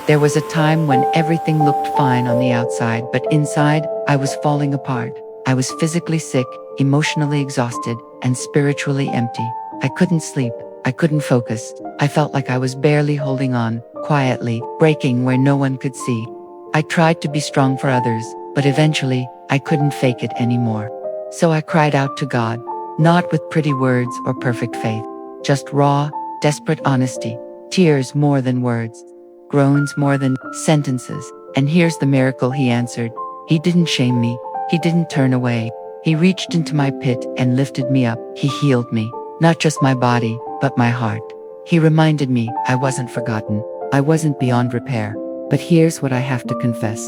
There was a time when everything looked fine on the outside, but inside, I was falling apart. I was physically sick, emotionally exhausted, and spiritually empty. I couldn't sleep. I couldn't focus. I felt like I was barely holding on, quietly, breaking where no one could see. I tried to be strong for others, but eventually, I couldn't fake it anymore. So I cried out to God, not with pretty words or perfect faith, just raw, desperate honesty, tears more than words, groans more than sentences. And here's the miracle: He answered. He didn't shame me. He didn't turn away. He reached into my pit and lifted me up. He healed me, not just my body, but my heart. He reminded me I wasn't forgotten. I wasn't beyond repair. But here's what I have to confess.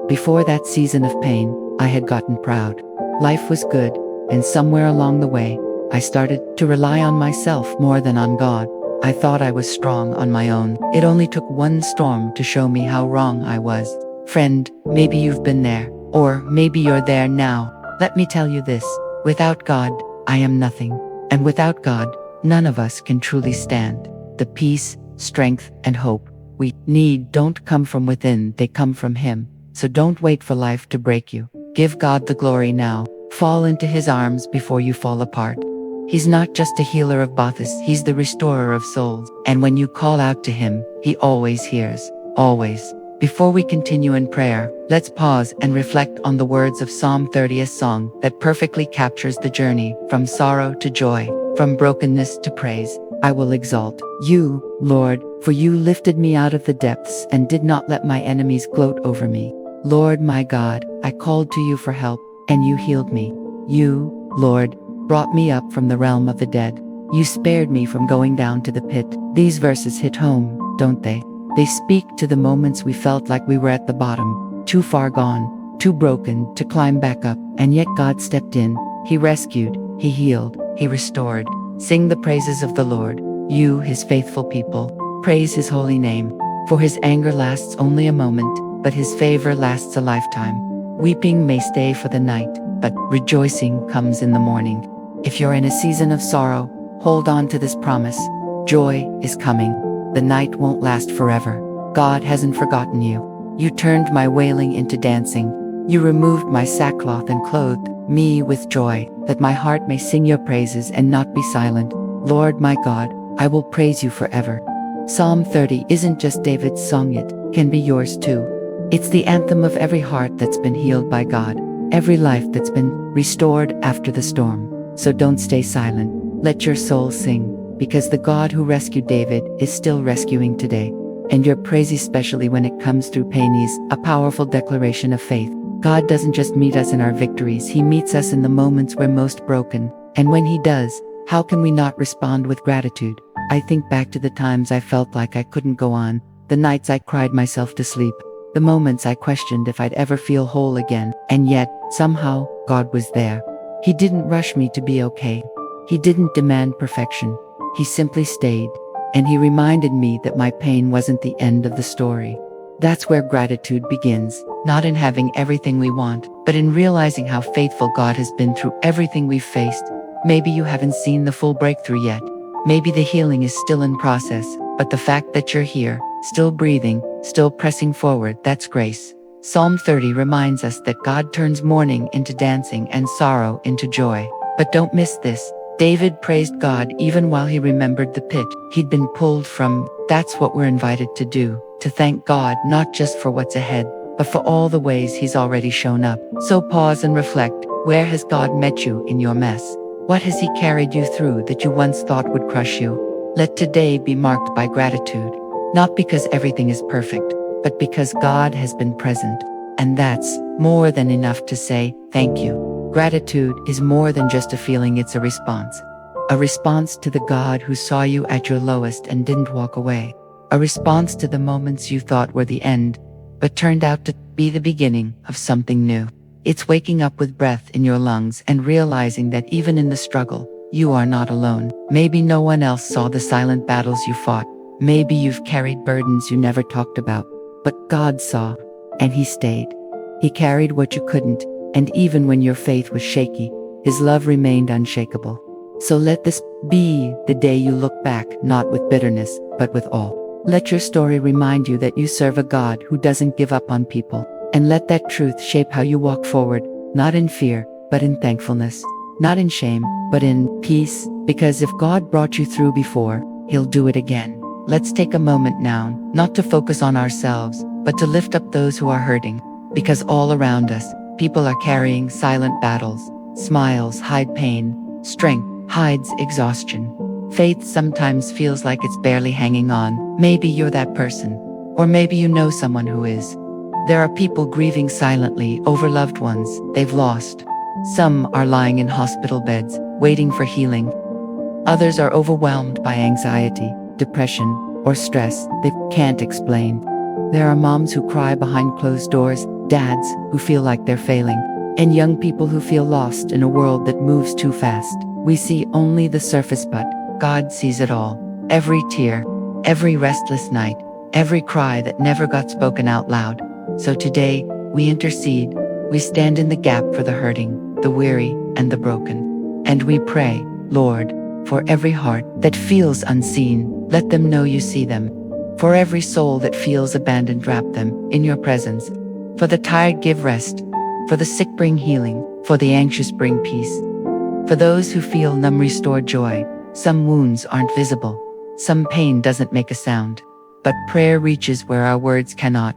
Before that season of pain, I had gotten proud. Life was good, and somewhere along the way, I started to rely on myself more than on God. I thought I was strong on my own. It only took one storm to show me how wrong I was. Friend, maybe you've been there, or maybe you're there now. Let me tell you this: without God, I am nothing. And without God, none of us can truly stand. The peace, strength, and hope we need don't come from within, they come from Him. So don't wait for life to break you. Give God the glory now. Fall into His arms before you fall apart. He's not just a healer of bodies, He's the restorer of souls. And when you call out to Him, He always hears. Always. Before we continue in prayer, let's pause and reflect on the words of Psalm 30, a song that perfectly captures the journey from sorrow to joy, from brokenness to praise. I will exalt you, Lord, for you lifted me out of the depths and did not let my enemies gloat over me. Lord my God, I called to you for help, and you healed me. You, Lord, brought me up from the realm of the dead. You spared me from going down to the pit. These verses hit home, don't they? They speak to the moments we felt like we were at the bottom, too far gone, too broken to climb back up, and yet God stepped in. He rescued, He healed, He restored. Sing the praises of the Lord, you, His faithful people. Praise His holy name, for His anger lasts only a moment, but His favor lasts a lifetime. Weeping may stay for the night, but rejoicing comes in the morning. If you're in a season of sorrow, hold on to this promise. Joy is coming. The night won't last forever. God hasn't forgotten you. You turned my wailing into dancing. You removed my sackcloth and clothed me with joy, that my heart may sing your praises and not be silent. Lord my God, I will praise you forever. Psalm 30 isn't just David's song, it can be yours too. It's the anthem of every heart that's been healed by God, every life that's been restored after the storm. So don't stay silent. Let your soul sing, because the God who rescued David is still rescuing today. And your praise, especially when it comes through pain, is a powerful declaration of faith. God doesn't just meet us in our victories, He meets us in the moments we're most broken. And when He does, how can we not respond with gratitude? I think back to the times I felt like I couldn't go on, the nights I cried myself to sleep, the moments I questioned if I'd ever feel whole again. And yet, somehow, God was there. He didn't rush me to be okay. He didn't demand perfection. He simply stayed. And He reminded me that my pain wasn't the end of the story. That's where gratitude begins, not in having everything we want, but in realizing how faithful God has been through everything we've faced. Maybe you haven't seen the full breakthrough yet. Maybe the healing is still in process, but the fact that you're here, still breathing, still pressing forward, that's grace. Psalm 30 reminds us that God turns mourning into dancing and sorrow into joy. But don't miss this. David praised God even while he remembered the pit he'd been pulled from. That's what we're invited to do, to thank God not just for what's ahead, but for all the ways He's already shown up. So pause and reflect. Where has God met you in your mess? What has He carried you through that you once thought would crush you? Let today be marked by gratitude, not because everything is perfect, but because God has been present. And that's more than enough to say thank you. Gratitude is more than just a feeling, it's a response. A response to the God who saw you at your lowest and didn't walk away. A response to the moments you thought were the end, but turned out to be the beginning of something new. It's waking up with breath in your lungs and realizing that even in the struggle, you are not alone. Maybe no one else saw the silent battles you fought. Maybe you've carried burdens you never talked about. But God saw, and He stayed. He carried what you couldn't, and even when your faith was shaky, His love remained unshakable. So let this be the day you look back, not with bitterness, but with awe. Let your story remind you that you serve a God who doesn't give up on people. And let that truth shape how you walk forward, not in fear, but in thankfulness. Not in shame, but in peace. Because if God brought you through before, He'll do it again. Let's take a moment now, not to focus on ourselves, but to lift up those who are hurting. Because all around us, people are carrying silent battles. Smiles hide pain. Strength hides exhaustion. Faith sometimes feels like it's barely hanging on. Maybe you're that person. Or maybe you know someone who is. There are people grieving silently over loved ones they've lost. Some are lying in hospital beds, waiting for healing. Others are overwhelmed by anxiety, depression, or stress they can't explain. There are moms who cry behind closed doors, dads who feel like they're failing, and young people who feel lost in a world that moves too fast. We see only the surface, but God sees it all. Every tear, every restless night, every cry that never got spoken out loud. So today, we intercede. We stand in the gap for the hurting, the weary, and the broken. And we pray, Lord, for every heart that feels unseen, let them know you see them. For every soul that feels abandoned, wrap them in your presence. For the tired, give rest. For the sick, bring healing. For the anxious, bring peace. For those who feel numb, restore joy. Some wounds aren't visible. Some pain doesn't make a sound. But prayer reaches where our words cannot.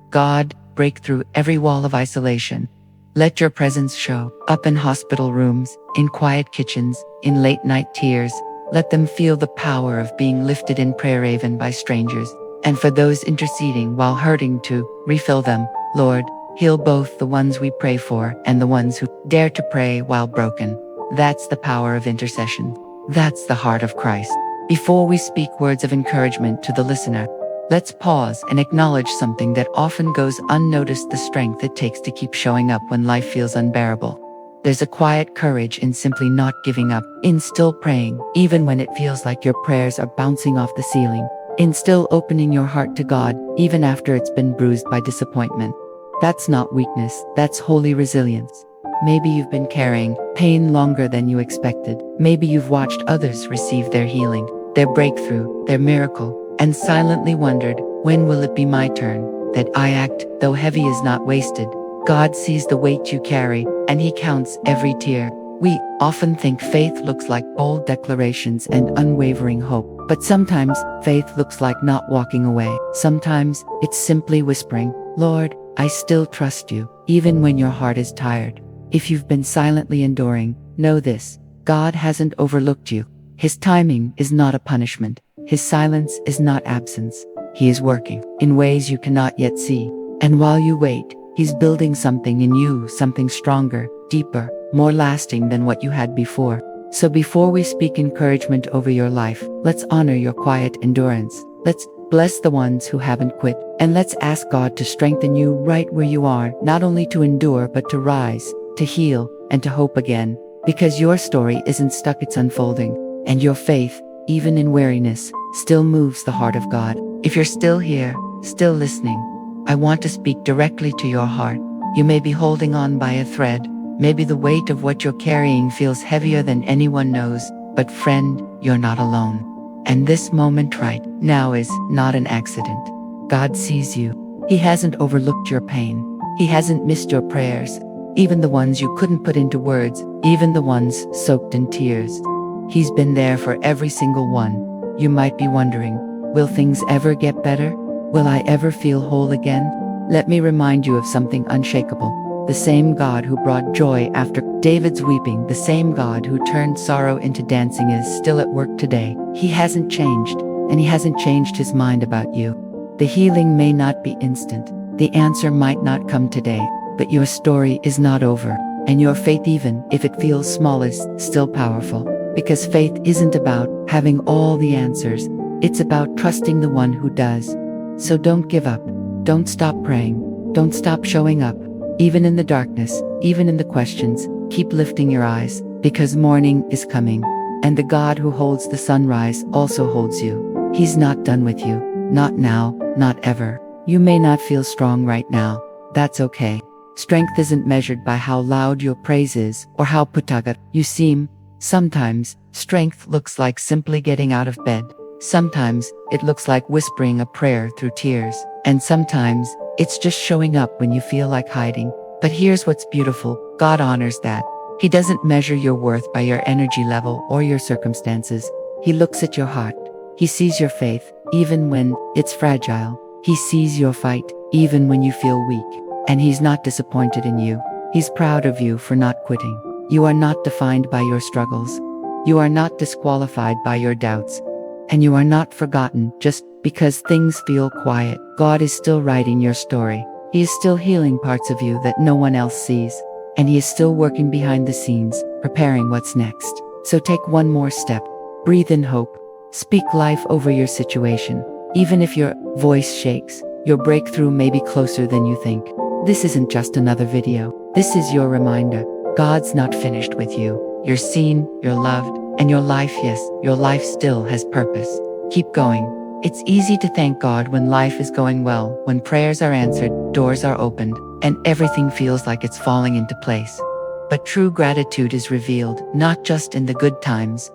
God, break through every wall of isolation. Let your presence show up in hospital rooms, in quiet kitchens, in late night tears. Let them feel the power of being lifted in prayer even by strangers. And for those interceding while hurting, to refill them, Lord, heal both the ones we pray for and the ones who dare to pray while broken. That's the power of intercession. That's the heart of Christ. Before we speak words of encouragement to the listener, let's pause and acknowledge something that often goes unnoticed: the strength it takes to keep showing up when life feels unbearable. There's a quiet courage in simply not giving up, in still praying, even when it feels like your prayers are bouncing off the ceiling, in still opening your heart to God, even after it's been bruised by disappointment. That's not weakness, that's holy resilience. Maybe you've been carrying pain longer than you expected. Maybe you've watched others receive their healing, their breakthrough, their miracle, and silently wondered, when will it be my turn? That I act, though heavy, is not wasted. God sees the weight you carry, and He counts every tear. We often think faith looks like bold declarations and unwavering hope. But sometimes, faith looks like not walking away. Sometimes, it's simply whispering, Lord, I still trust you, even when your heart is tired. If you've been silently enduring, know this: God hasn't overlooked you. His timing is not a punishment. His silence is not absence. He is working in ways you cannot yet see. And while you wait, He's building something in you, something stronger, deeper, more lasting than what you had before. So before we speak encouragement over your life, let's honor your quiet endurance. Let's bless the ones who haven't quit. And let's ask God to strengthen you right where you are, not only to endure, but to rise, to heal, and to hope again. Because your story isn't stuck, it's unfolding. And your faith, even in weariness, still moves the heart of God. If you're still here, still listening, I want to speak directly to your heart. You may be holding on by a thread. Maybe the weight of what you're carrying feels heavier than anyone knows. But friend, you're not alone. And this moment right now is not an accident. God sees you. He hasn't overlooked your pain. He hasn't missed your prayers, even the ones you couldn't put into words, even the ones soaked in tears. He's been there for every single one. You might be wondering, will things ever get better? Will I ever feel whole again? Let me remind you of something unshakable. The same God who brought joy after David's weeping, the same God who turned sorrow into dancing, is still at work today. He hasn't changed, and He hasn't changed His mind about you. The healing may not be instant. The answer might not come today, but your story is not over. And your faith, even if it feels small, is still powerful. Because faith isn't about having all the answers. It's about trusting the one who does. So don't give up. Don't stop praying. Don't stop showing up. Even in the darkness, even in the questions, keep lifting your eyes, because morning is coming. And the God who holds the sunrise also holds you. He's not done with you. Not now, not ever. You may not feel strong right now. That's okay. Strength isn't measured by how loud your praise is or how put together you seem. Sometimes, strength looks like simply getting out of bed, Sometimes it looks like whispering a prayer through tears, and sometimes it's just showing up when you feel like hiding. But here's what's beautiful: God honors that. He doesn't measure your worth by your energy level or your circumstances. He looks at your heart. He sees your faith, even when it's fragile. He sees your fight, even when you feel weak. And He's not disappointed in you. He's proud of you for not quitting. You are not defined by your struggles. You are not disqualified by your doubts. And you are not forgotten just because things feel quiet. God is still writing your story. He is still healing parts of you that no one else sees. And He is still working behind the scenes, preparing what's next. So take one more step. Breathe in hope. Speak life over your situation. Even if your voice shakes, your breakthrough may be closer than you think. This isn't just another video. This is your reminder. God's not finished with you. You're seen, you're loved, and your life, yes, your life still has purpose. Keep going. It's easy to thank God when life is going well, when prayers are answered, doors are opened, and everything feels like it's falling into place. But true gratitude is revealed, not just in the good times,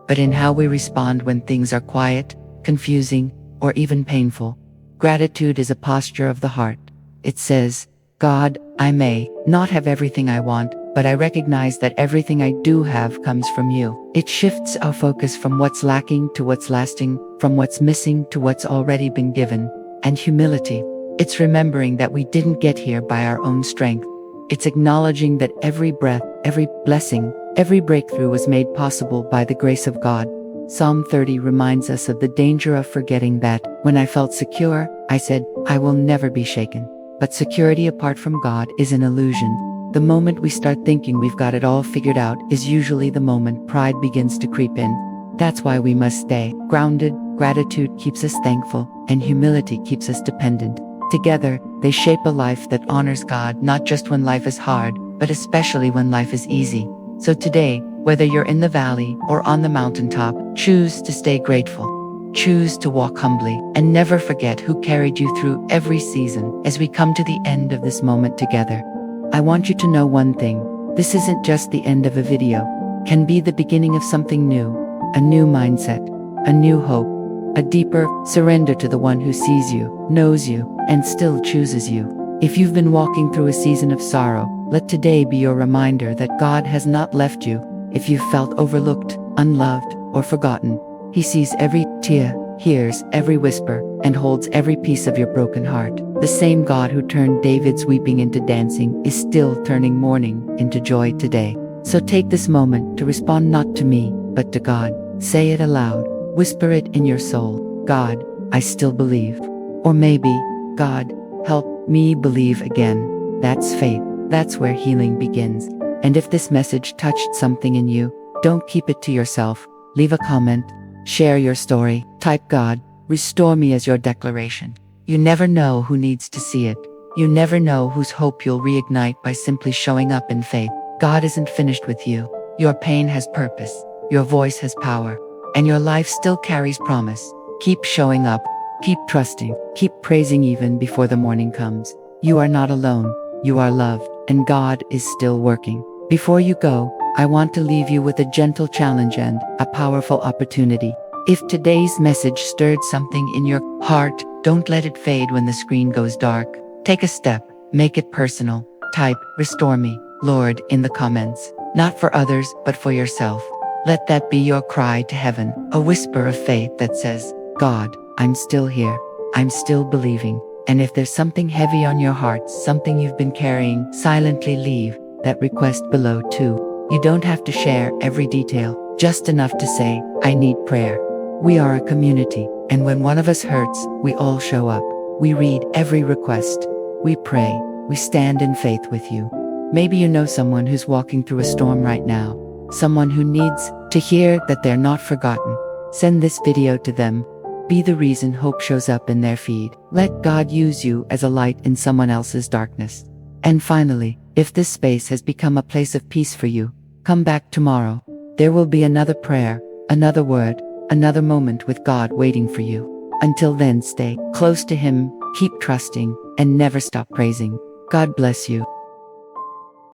but in how we respond when things are quiet, confusing, or even painful. Gratitude is a posture of the heart. It says, God, I may not have everything I want, but I recognize that everything I do have comes from you. It shifts our focus from what's lacking to what's lasting, from what's missing to what's already been given. And humility, it's remembering that we didn't get here by our own strength. It's acknowledging that every breath, every blessing, every breakthrough was made possible by the grace of God. Psalm 30 reminds us of the danger of forgetting that, when I felt secure, I said, I will never be shaken. But security apart from God is an illusion. The moment we start thinking we've got it all figured out is usually the moment pride begins to creep in. That's why we must stay grounded. Gratitude keeps us thankful, and humility keeps us dependent. Together, they shape a life that honors God, not just when life is hard, but especially when life is easy. So today, whether you're in the valley or on the mountaintop, choose to stay grateful. Choose to walk humbly, and never forget who carried you through every season. As we come to the end of this moment together, I want you to know one thing. This isn't just the end of a video. It can be the beginning of something new, a new mindset, a new hope, a deeper surrender to the one who sees you, knows you, and still chooses you. If you've been walking through a season of sorrow, let today be your reminder that God has not left you. If you've felt overlooked, unloved, or forgotten, He sees every tear, hears every whisper, and holds every piece of your broken heart. The same God who turned David's weeping into dancing is still turning mourning into joy today. So take this moment to respond not to me, but to God. Say it aloud. Whisper it in your soul. God, I still believe. Or maybe, God, help me believe again. That's faith. That's where healing begins. And if this message touched something in you, don't keep it to yourself. Leave a comment. Share your story. Type God, restore me as your declaration. You never know who needs to see it. You never know whose hope you'll reignite by simply showing up in faith. God isn't finished with you. Your pain has purpose. Your voice has power. And your life still carries promise. Keep showing up. Keep trusting. Keep praising even before the morning comes. You are not alone. You are loved. And God is still working. Before you go, I want to leave you with a gentle challenge and a powerful opportunity. If today's message stirred something in your heart, don't let it fade when the screen goes dark. Take a step. Make it personal. Type, restore me, Lord, in the comments. Not for others, but for yourself. Let that be your cry to heaven, a whisper of faith that says, God, I'm still here. I'm still believing. And if there's something heavy on your heart, something you've been carrying, silently leave that request below too. You don't have to share every detail, just enough to say, I need prayer. We are a community, and when one of us hurts, we all show up. We read every request. We pray. We stand in faith with you. Maybe you know someone who's walking through a storm right now, someone who needs to hear that they're not forgotten. Send this video to them. Be the reason hope shows up in their feed. Let God use you as a light in someone else's darkness. And finally, if this space has become a place of peace for you, come back tomorrow. There will be another prayer, another word, another moment with God waiting for you. Until then, stay close to Him, keep trusting, and never stop praising. God bless you.